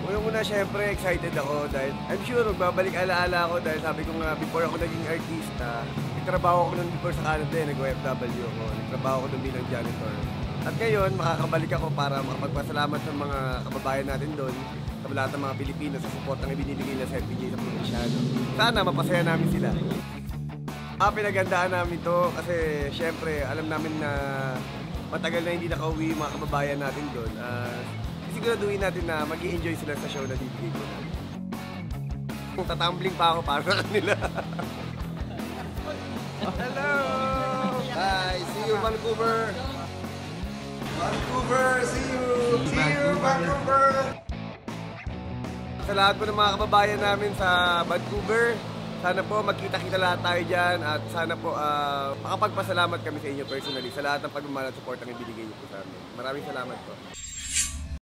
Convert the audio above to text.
Unang-una, syempre, excited ako dahil I'm sure magbabalik alaala ako dahil sabi ko nga, before ako naging artista, nagtrabaho ako nun before sa Canada, nag-OFW ako. Nagtrabaho ako nun bilang janitor. At ngayon, makakabalik ako para makapagpasalamat sa mga kababayan natin doon, sa lahat ng mga Pilipino sa support ng ibinibigay nila sa FPJ sa Provinciano. Sana mapasaya namin sila. Pinagandaan namin to kasi syempre, alam namin na matagal na hindi nakauwi yung mga kababayan natin doon. Siguraduhin natin na mag-i-enjoy sila sa show na bibigay ko na. Kung tatumbling pa ako para sa kanila. Hello! Hi! See you, Vancouver! Vancouver! See you! See you, Vancouver! Sa lahat po ng mga kababayan namin sa Vancouver, sana po magkita-kita lahat tayo dyan at sana po makapagpasalamat kami sa inyo personally sa lahat ng pagmamahal at support ang ibinigay niyo po sa amin. Maraming salamat po.